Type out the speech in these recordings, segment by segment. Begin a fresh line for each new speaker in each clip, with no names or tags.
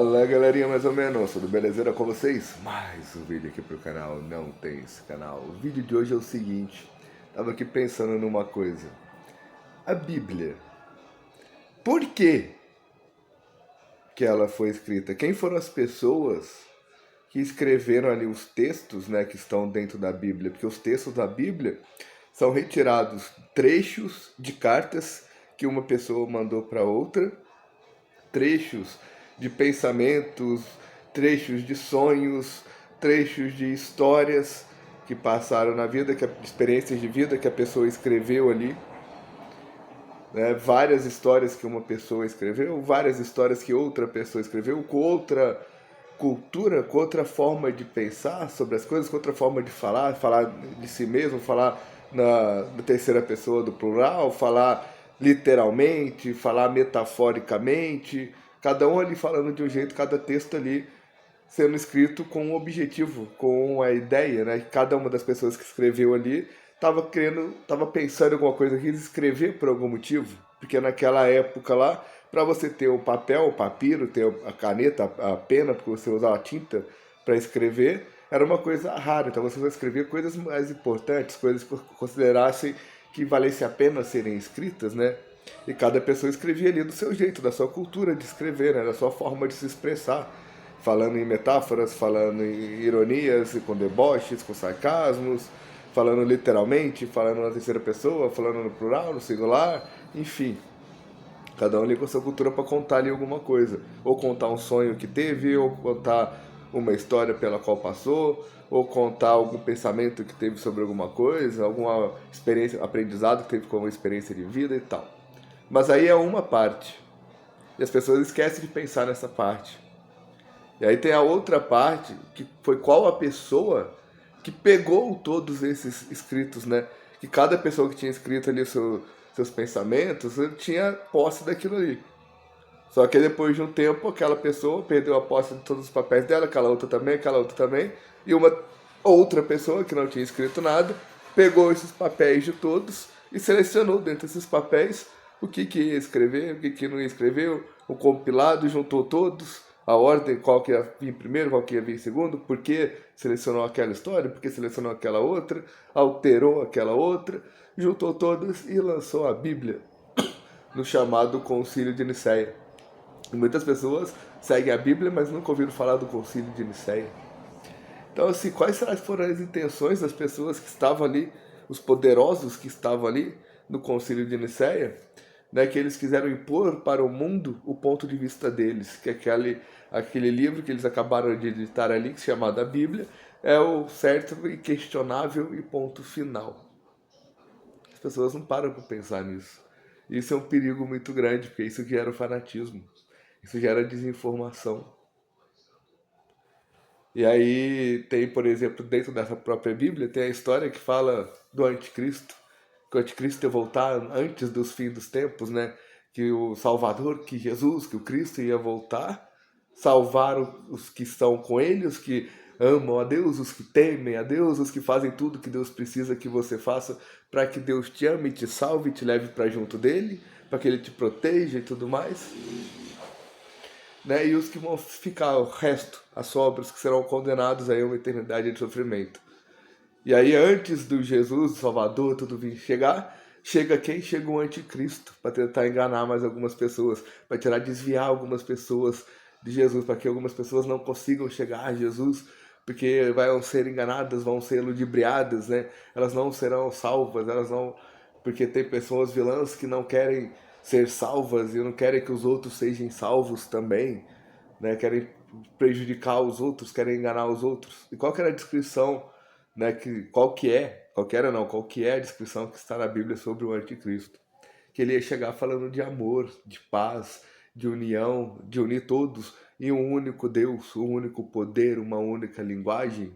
Fala galerinha, mais ou menos, tudo belezeira com vocês? Mais um vídeo aqui pro canal, não tem esse canal. O vídeo de hoje é o seguinte, tava aqui pensando numa coisa. A Bíblia, por que ela foi escrita? Quem foram as pessoas que escreveram ali os textos, né, que estão dentro da Bíblia? Porque os textos da Bíblia são retirados trechos de cartas que uma pessoa mandou para outra, trechos de pensamentos, trechos de sonhos, trechos de histórias que passaram na vida, experiências de vida que a pessoa escreveu ali, né? Várias histórias que uma pessoa escreveu, várias histórias que outra pessoa escreveu, com outra cultura, com outra forma de pensar sobre as coisas, com outra forma de falar, falar de si mesmo, falar na terceira pessoa do plural, falar literalmente, falar metaforicamente, cada um ali falando de um jeito, cada texto ali sendo escrito com um objetivo, com a ideia, né? Cada uma das pessoas que escreveu ali estava pensando em alguma coisa, quis escrever por algum motivo, porque naquela época lá, para você ter o papel, o papiro, ter a caneta, a pena, porque você usava a tinta para escrever, era uma coisa rara. Então você vai escrever coisas mais importantes, coisas que considerassem que valesse a pena serem escritas, né? E cada pessoa escrevia ali do seu jeito, da sua cultura de escrever, né? Da sua forma de se expressar, falando em metáforas, falando em ironias, com deboches, com sarcasmos, falando literalmente, falando na terceira pessoa, falando no plural, no singular, enfim. Cada um ali com a sua cultura para contar ali alguma coisa. Ou contar um sonho que teve, ou contar uma história pela qual passou, ou contar algum pensamento que teve sobre alguma coisa, alguma experiência, aprendizado que teve com uma experiência de vida e tal. Mas aí é uma parte. E as pessoas esquecem de pensar nessa parte. E aí tem a outra parte, que foi qual a pessoa que pegou todos esses escritos, né? Que cada pessoa que tinha escrito ali seus pensamentos tinha posse daquilo ali. Só que depois de um tempo, aquela pessoa perdeu a posse de todos os papéis dela, aquela outra também, e uma outra pessoa que não tinha escrito nada pegou esses papéis de todos e selecionou dentro desses papéis o que ia escrever, o que não ia escrever, o compilado, juntou todos, a ordem, qual que ia vir primeiro, qual que ia vir segundo, por que selecionou aquela história, por que selecionou aquela outra, alterou aquela outra, juntou todas e lançou a Bíblia no chamado Concílio de Nicéia. E muitas pessoas seguem a Bíblia, mas nunca ouviram falar do Concílio de Nicéia. Então, assim, quais foram as intenções das pessoas que estavam ali, os poderosos que estavam ali no Concílio de Nicéia, né, que eles quiseram impor para o mundo o ponto de vista deles, que aquele livro que eles acabaram de editar ali, que se chama a Bíblia, é o certo e questionável e ponto final. As pessoas não param para pensar nisso. Isso é um perigo muito grande, porque isso gera o fanatismo, isso gera desinformação. E aí tem, por exemplo, dentro dessa própria Bíblia, tem a história que fala do anticristo, que o anticristo ia voltar antes dos fins dos tempos, né? Que o Salvador, que Jesus, que o Cristo ia voltar, salvar os que estão com ele, os que amam a Deus, os que temem a Deus, os que fazem tudo que Deus precisa que você faça para que Deus te ame, te salve e te leve para junto dele, para que ele te proteja e tudo mais, né? E os que vão ficar, o resto, as sobras, que serão condenados a uma eternidade de sofrimento. E aí, antes do Jesus, do Salvador, tudo vir chegar, chega quem? Chega o anticristo, para tentar enganar mais algumas pessoas, para tentar desviar algumas pessoas de Jesus, para que algumas pessoas não consigam chegar a Jesus, porque vão ser enganadas, vão ser ludibriadas, né? Elas não serão salvas, elas não... Porque tem pessoas vilãs que não querem ser salvas e não querem que os outros sejam salvos também, né? Querem prejudicar os outros, querem enganar os outros. E qual que era a descrição, né? Qual que é a descrição que está na Bíblia sobre o anticristo? Que ele ia chegar falando de amor, de paz, de união, de unir todos em um único Deus, um único poder, uma única linguagem.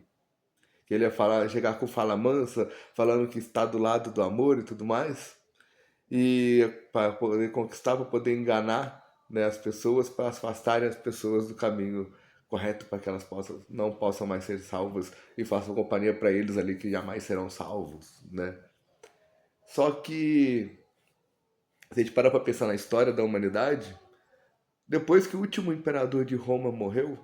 Que ele ia chegar com fala mansa, falando que está do lado do amor e tudo mais. E para poder conquistar, para poder enganar, né, as pessoas, para afastarem as pessoas do caminho correto, para que elas não possam mais ser salvas e façam companhia para eles ali que jamais serão salvos, né? Só que, se a gente parar para pensar na história da humanidade, Depois que o último imperador de Roma morreu,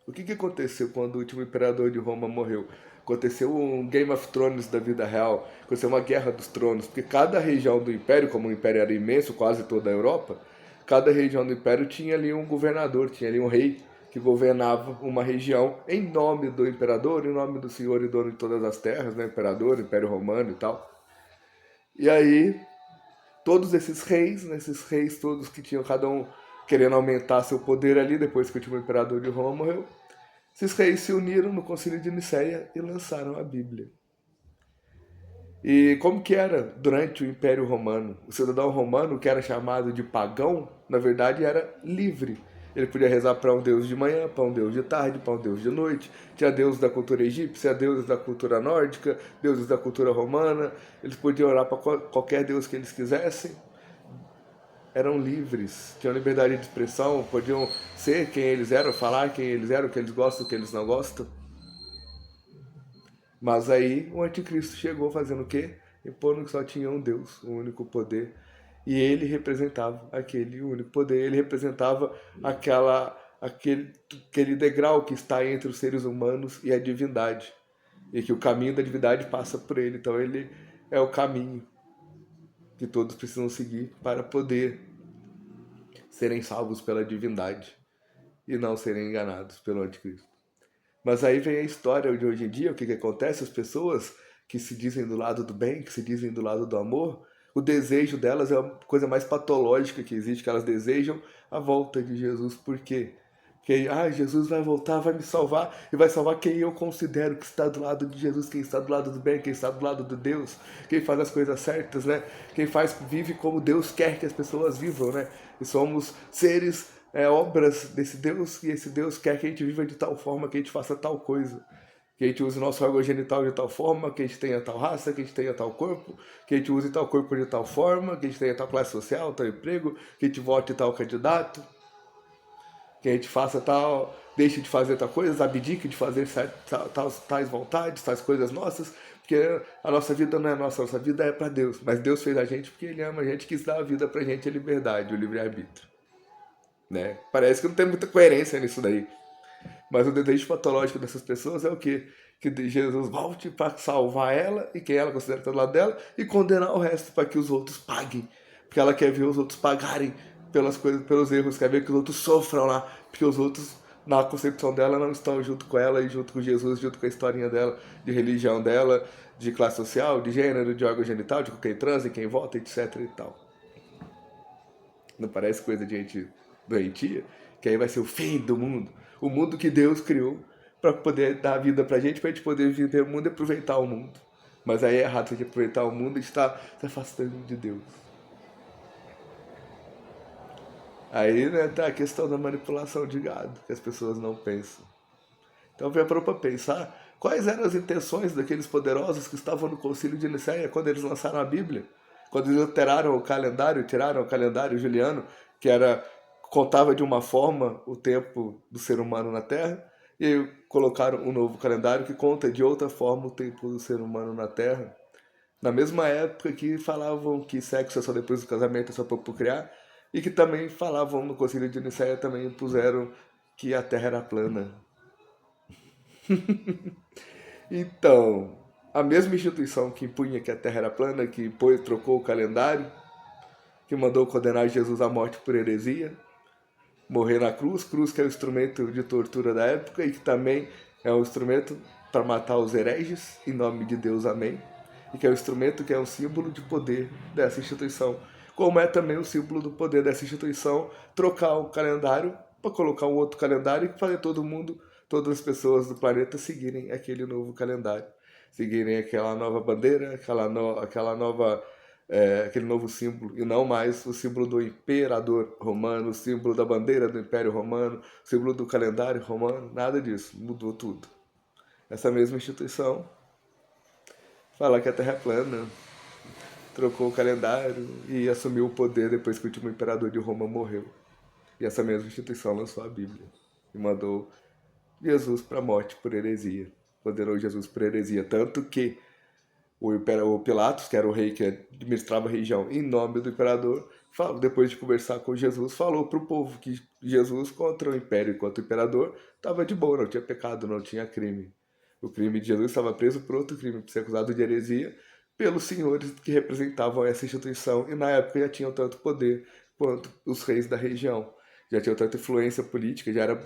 o que aconteceu quando o último imperador de Roma morreu? Aconteceu um Game of Thrones da vida real, aconteceu uma guerra dos tronos, porque cada região do império, como o império era imenso, quase toda a Europa, cada região do império tinha ali um governador, tinha ali um rei que governava uma região em nome do imperador, em nome do senhor e dono de todas as terras, né? Imperador, Império Romano e tal. E aí, todos esses reis, né, esses reis todos que tinham cada um querendo aumentar seu poder ali, depois que o último imperador de Roma morreu, esses reis se uniram no Concílio de Nicéia e lançaram a Bíblia. E como que era durante o Império Romano? O cidadão romano, que era chamado de pagão, na verdade era livre. Ele podia rezar para um deus de manhã, para um deus de tarde, para um deus de noite. Tinha deuses da cultura egípcia, deuses da cultura nórdica, deuses da cultura romana. Eles podiam orar para qualquer deus que eles quisessem. Eram livres, tinham liberdade de expressão, podiam ser quem eles eram, falar quem eles eram, o que eles gostam, o que eles não gostam. Mas aí o anticristo chegou fazendo o quê? Impondo que só tinha um Deus, um único poder. E ele representava aquele único poder, ele representava aquele degrau que está entre os seres humanos e a divindade. E que o caminho da divindade passa por ele. Então ele é o caminho que todos precisam seguir para poder serem salvos pela divindade e não serem enganados pelo anticristo. Mas aí vem a história de hoje em dia, o que acontece? As pessoas que se dizem do lado do bem, que se dizem do lado do amor, o desejo delas é a coisa mais patológica que existe, que elas desejam a volta de Jesus. Por quê? Porque Jesus vai voltar, vai me salvar e vai salvar quem eu considero que está do lado de Jesus, quem está do lado do bem, quem está do lado de Deus, quem faz as coisas certas, né? Quem vive como Deus quer que as pessoas vivam, né? E somos seres, obras desse Deus, e esse Deus quer que a gente viva de tal forma, que a gente faça tal coisa. Que a gente use o nosso órgão genital de tal forma, que a gente tenha tal raça, que a gente tenha tal corpo, que a gente use tal corpo de tal forma, que a gente tenha tal classe social, tal emprego, que a gente vote tal candidato, que a gente faça tal, deixe de fazer tal coisa, abdique de fazer tais vontades, tais coisas nossas, porque a nossa vida não é nossa, a nossa vida é para Deus. Mas Deus fez a gente porque Ele ama a gente, quis dar a vida pra gente, a liberdade, o livre-arbítrio. Né? Parece que não tem muita coerência nisso daí. Mas o desejo patológico dessas pessoas é o quê? Que Jesus volte para salvar ela e quem ela considera do lado dela e condenar o resto para que os outros paguem. Porque ela quer ver os outros pagarem pelas coisas, pelos erros, quer ver que os outros sofram lá, porque os outros, na concepção dela, não estão junto com ela e junto com Jesus, junto com a historinha dela, de religião dela, de classe social, de gênero, de órgão genital, de quem transa, quem vota, etc e tal. Não parece coisa de gente doentia? Que aí vai ser o fim do mundo. O mundo que Deus criou para poder dar vida pra gente poder viver o mundo e aproveitar o mundo. Mas aí é errado a gente aproveitar o mundo e estar se afastando de Deus. Aí, né, tá a questão da manipulação de gado, que as pessoas não pensam. Então parou para pensar quais eram as intenções daqueles poderosos que estavam no Concílio de Nicéia quando eles lançaram a Bíblia, quando eles alteraram o calendário, tiraram o calendário juliano, que era contava de uma forma o tempo do ser humano na Terra, e colocaram um novo calendário que conta de outra forma o tempo do ser humano na Terra. Na mesma época que falavam que sexo é só depois do casamento, é só para procriar, e que também falavam no Concílio de Nicéia, também impuseram que a Terra era plana. Então, a mesma instituição que impunha que a Terra era plana, que trocou o calendário, que mandou condenar Jesus à morte por heresia, morrer na cruz, cruz que é o instrumento de tortura da época e que também é um instrumento para matar os hereges, em nome de Deus, amém. E que é um instrumento que é um símbolo de poder dessa instituição, como é também o símbolo do poder dessa instituição trocar o calendário para colocar um outro calendário e fazer todo mundo, todas as pessoas do planeta seguirem aquele novo calendário, seguirem aquela nova bandeira, aquela nova aquele novo símbolo, e não mais o símbolo do imperador romano, o símbolo da bandeira do Império Romano, o símbolo do calendário romano, nada disso, mudou tudo. Essa mesma instituição fala que a Terra é plana, trocou o calendário e assumiu o poder depois que o último imperador de Roma morreu. E essa mesma instituição lançou a Bíblia e mandou Jesus para a morte por heresia, condenou Jesus por heresia, tanto que o Pilatos, que era o rei que administrava a região em nome do imperador, depois de conversar com Jesus, falou para o povo que Jesus contra o império, enquanto o imperador estava de boa, não tinha pecado, não tinha crime. O crime de Jesus estava preso por outro crime, por ser acusado de heresia, pelos senhores que representavam essa instituição e na época já tinham tanto poder quanto os reis da região. Já tinham tanta influência política, já era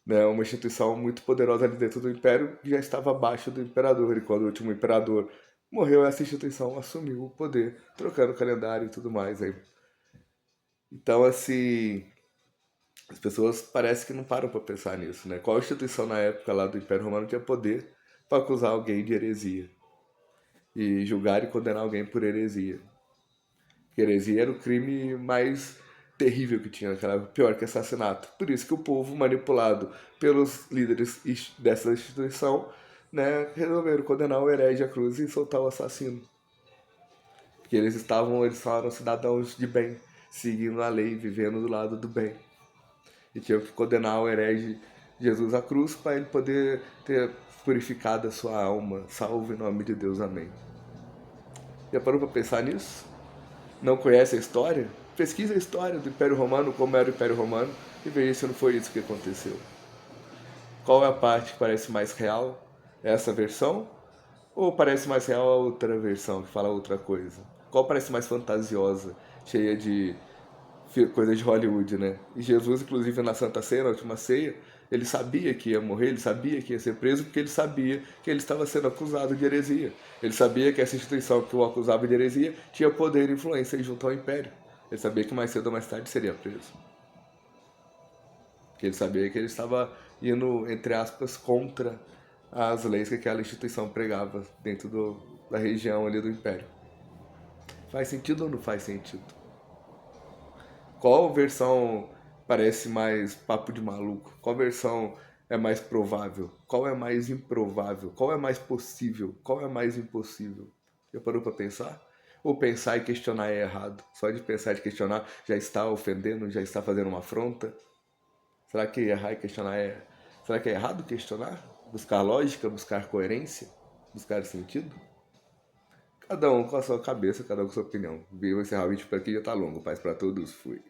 né, uma instituição muito poderosa ali dentro do império que já estava abaixo do imperador. E quando o último imperador morreu, essa instituição assumiu o poder, trocando o calendário e tudo mais. Aí. Então, assim, as pessoas parece que não param para pensar nisso, né? Qual instituição na época lá do Império Romano tinha poder para acusar alguém de heresia e julgar e condenar alguém por heresia? Porque heresia era o crime mais terrível que tinha naquela época, pior que assassinato. Por isso que o povo, manipulado pelos líderes dessa instituição, né, resolveram condenar o herege à cruz e soltar o assassino. Porque eles eram cidadãos de bem, seguindo a lei, vivendo do lado do bem. E tinham que condenar o herege Jesus à cruz para ele poder ter purificado a sua alma. Salve em nome de Deus, amém. Já parou para pensar nisso? Não conhece a história? Pesquisa a história do Império Romano, como era o Império Romano, e veja se não foi isso que aconteceu. Qual é a parte que parece mais real? Essa versão? Ou parece mais real a outra versão, que fala outra coisa? Qual parece mais fantasiosa, cheia de coisa de Hollywood, né? E Jesus, inclusive, na Santa Ceia, na última ceia, ele sabia que ia morrer, ele sabia que ia ser preso, porque ele sabia que ele estava sendo acusado de heresia. Ele sabia que essa instituição que o acusava de heresia tinha poder e influência junto ao império. Ele sabia que mais cedo ou mais tarde seria preso. Porque ele sabia que ele estava indo, entre aspas, contra as leis que aquela instituição pregava dentro da região ali do império. Faz sentido ou não faz sentido? Qual versão parece mais papo de maluco? Qual versão é mais provável? Qual é mais improvável? Qual é mais possível? Qual é mais impossível? Já parou para pensar? Ou pensar e questionar é errado? Só de pensar e questionar já está ofendendo, já está fazendo uma afronta? Será que errar e questionar é. Será que é errado questionar? Buscar lógica, buscar coerência, buscar sentido? Cada um com a sua cabeça, cada um com a sua opinião. Viu encerrar o vídeo por aqui, já tá longo. Paz para todos, fui.